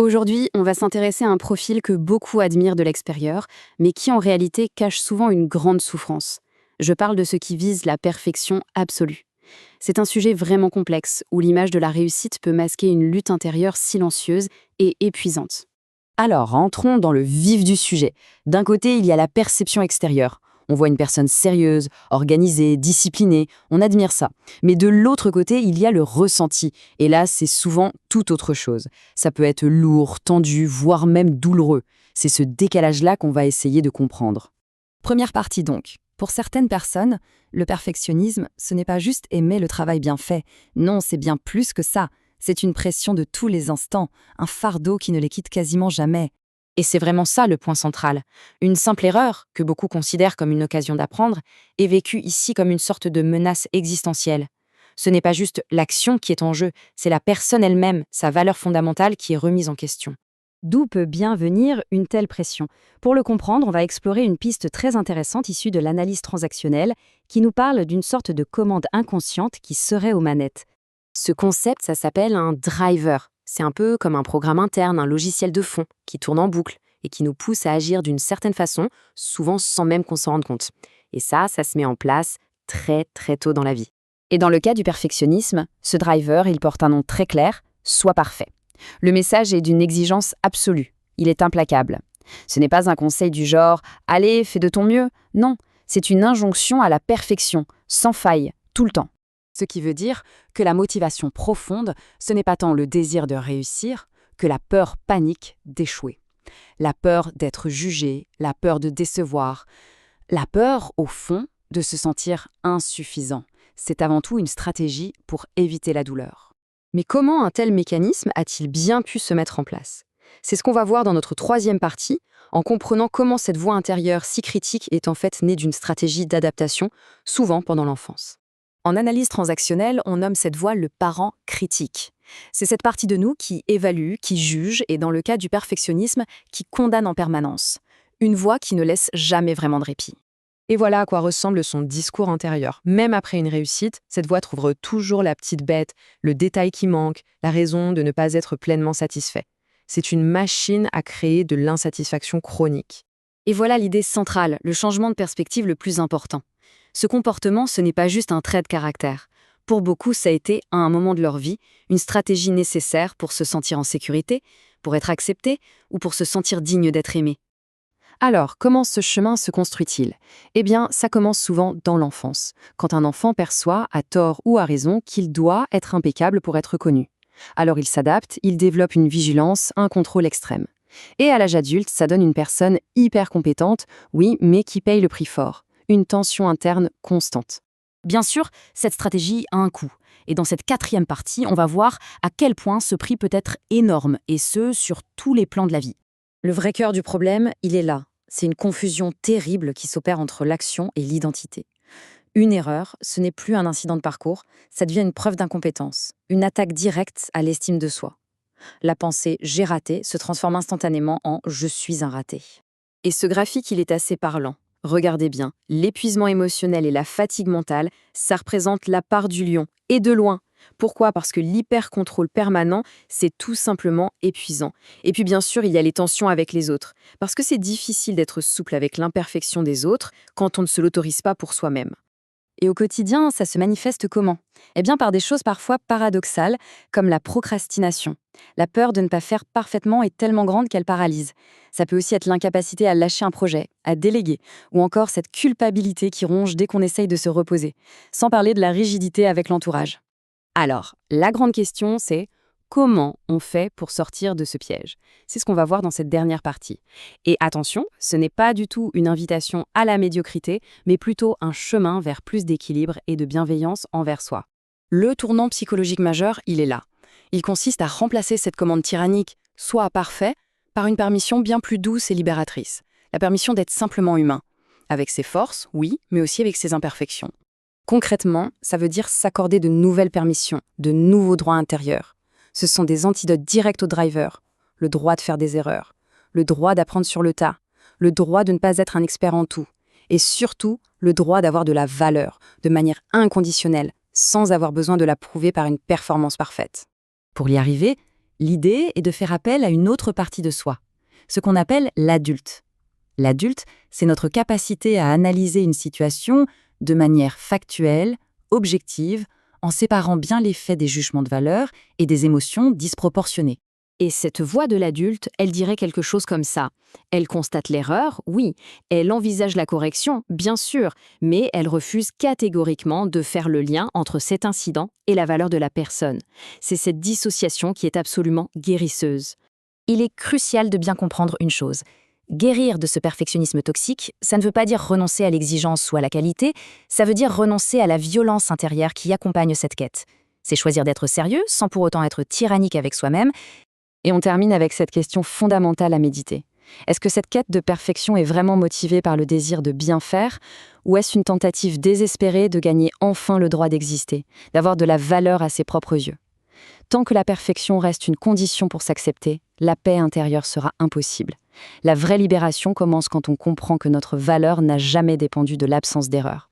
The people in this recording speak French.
Aujourd'hui, on va s'intéresser à un profil que beaucoup admirent de l'extérieur, mais qui en réalité cache souvent une grande souffrance. Je parle de ceux qui visent la perfection absolue. C'est un sujet vraiment complexe, où l'image de la réussite peut masquer une lutte intérieure silencieuse et épuisante. Alors, entrons dans le vif du sujet. D'un côté, il y a la perception extérieure. On voit une personne sérieuse, organisée, disciplinée, on admire ça. Mais de l'autre côté, il y a le ressenti. Et là, c'est souvent tout autre chose. Ça peut être lourd, tendu, voire même douloureux. C'est ce décalage-là qu'on va essayer de comprendre. Première partie donc. Pour certaines personnes, le perfectionnisme, ce n'est pas juste aimer le travail bien fait. Non, c'est bien plus que ça. C'est une pression de tous les instants, un fardeau qui ne les quitte quasiment jamais. Et c'est vraiment ça le point central. Une simple erreur, que beaucoup considèrent comme une occasion d'apprendre, est vécue ici comme une sorte de menace existentielle. Ce n'est pas juste l'action qui est en jeu, c'est la personne elle-même, sa valeur fondamentale qui est remise en question. D'où peut bien venir une telle pression? Pour le comprendre, on va explorer une piste très intéressante issue de l'analyse transactionnelle qui nous parle d'une sorte de commande inconsciente qui serait aux manettes. Ce concept, ça s'appelle un driver. C'est un peu comme un programme interne, un logiciel de fond qui tourne en boucle et qui nous pousse à agir d'une certaine façon, souvent sans même qu'on s'en rende compte. Et ça se met en place très très tôt dans la vie. Et dans le cas du perfectionnisme, ce driver, il porte un nom très clair, sois parfait. Le message est d'une exigence absolue. Il est implacable. Ce n'est pas un conseil du genre « Allez, fais de ton mieux ». Non, c'est une injonction à la perfection, sans faille, tout le temps. Ce qui veut dire que la motivation profonde, ce n'est pas tant le désir de réussir que la peur panique d'échouer. La peur d'être jugé, la peur de décevoir, la peur, au fond, de se sentir insuffisant. C'est avant tout une stratégie pour éviter la douleur. Mais comment un tel mécanisme a-t-il bien pu se mettre en place? C'est ce qu'on va voir dans notre troisième partie, en comprenant comment cette voix intérieure si critique est en fait née d'une stratégie d'adaptation, souvent pendant l'enfance. En analyse transactionnelle, on nomme cette voix le parent critique. C'est cette partie de nous qui évalue, qui juge, et dans le cas du perfectionnisme, qui condamne en permanence. Une voix qui ne laisse jamais vraiment de répit. Et voilà à quoi ressemble son discours intérieur. Même après une réussite, cette voix trouve toujours la petite bête, le détail qui manque, la raison de ne pas être pleinement satisfait. C'est une machine à créer de l'insatisfaction chronique. Et voilà l'idée centrale, le changement de perspective le plus important. Ce comportement, ce n'est pas juste un trait de caractère. Pour beaucoup, ça a été, à un moment de leur vie, une stratégie nécessaire pour se sentir en sécurité, pour être accepté ou pour se sentir digne d'être aimé. Alors, comment ce chemin se construit-il? Eh bien, ça commence souvent dans l'enfance, quand un enfant perçoit, à tort ou à raison, qu'il doit être impeccable pour être reconnu. Alors il s'adapte, il développe une vigilance, un contrôle extrême. Et à l'âge adulte, ça donne une personne hyper compétente, oui, mais qui paye le prix fort. Une tension interne constante. Bien sûr, cette stratégie a un coût. Et dans cette quatrième partie, on va voir à quel point ce prix peut être énorme, et ce, sur tous les plans de la vie. Le vrai cœur du problème, il est là. C'est une confusion terrible qui s'opère entre l'action et l'identité. Une erreur, ce n'est plus un incident de parcours, ça devient une preuve d'incompétence, une attaque directe à l'estime de soi. La pensée « j'ai raté » se transforme instantanément en « je suis un raté ». Et ce graphique, il est assez parlant. Regardez bien, l'épuisement émotionnel et la fatigue mentale, ça représente la part du lion, et de loin. Pourquoi? Parce que l'hyper-contrôle permanent, c'est tout simplement épuisant. Et puis bien sûr, il y a les tensions avec les autres, parce que c'est difficile d'être souple avec l'imperfection des autres quand on ne se l'autorise pas pour soi-même. Et au quotidien, ça se manifeste comment? Eh bien par des choses parfois paradoxales, comme la procrastination. La peur de ne pas faire parfaitement est tellement grande qu'elle paralyse. Ça peut aussi être l'incapacité à lâcher un projet, à déléguer, ou encore cette culpabilité qui ronge dès qu'on essaye de se reposer, sans parler de la rigidité avec l'entourage. Alors, la grande question, c'est comment on fait pour sortir de ce piège? C'est ce qu'on va voir dans cette dernière partie. Et attention, ce n'est pas du tout une invitation à la médiocrité, mais plutôt un chemin vers plus d'équilibre et de bienveillance envers soi. Le tournant psychologique majeur, il est là. Il consiste à remplacer cette commande tyrannique, soit parfait, par une permission bien plus douce et libératrice. La permission d'être simplement humain. Avec ses forces, oui, mais aussi avec ses imperfections. Concrètement, ça veut dire s'accorder de nouvelles permissions, de nouveaux droits intérieurs. Ce sont des antidotes directs au driver. Le droit de faire des erreurs, le droit d'apprendre sur le tas, le droit de ne pas être un expert en tout, et surtout le droit d'avoir de la valeur, de manière inconditionnelle, sans avoir besoin de la prouver par une performance parfaite. Pour y arriver, L'idée est de faire appel à une autre partie de soi, ce qu'on appelle l'adulte. L'adulte, c'est notre capacité à analyser une situation de manière factuelle, objective, en séparant bien les faits des jugements de valeur et des émotions disproportionnées. Et cette voix de l'adulte, elle dirait quelque chose comme ça. Elle constate l'erreur, oui. Elle envisage la correction, bien sûr. Mais elle refuse catégoriquement de faire le lien entre cet incident et la valeur de la personne. C'est cette dissociation qui est absolument guérisseuse. Il est crucial de bien comprendre une chose. Guérir de ce perfectionnisme toxique, ça ne veut pas dire renoncer à l'exigence ou à la qualité, ça veut dire renoncer à la violence intérieure qui accompagne cette quête. C'est choisir d'être sérieux sans pour autant être tyrannique avec soi-même. Et on termine avec cette question fondamentale à méditer. Est-ce que cette quête de perfection est vraiment motivée par le désir de bien faire, ou est-ce une tentative désespérée de gagner enfin le droit d'exister, d'avoir de la valeur à ses propres yeux? Tant que la perfection reste une condition pour s'accepter, la paix intérieure sera impossible. La vraie libération commence quand on comprend que notre valeur n'a jamais dépendu de l'absence d'erreur.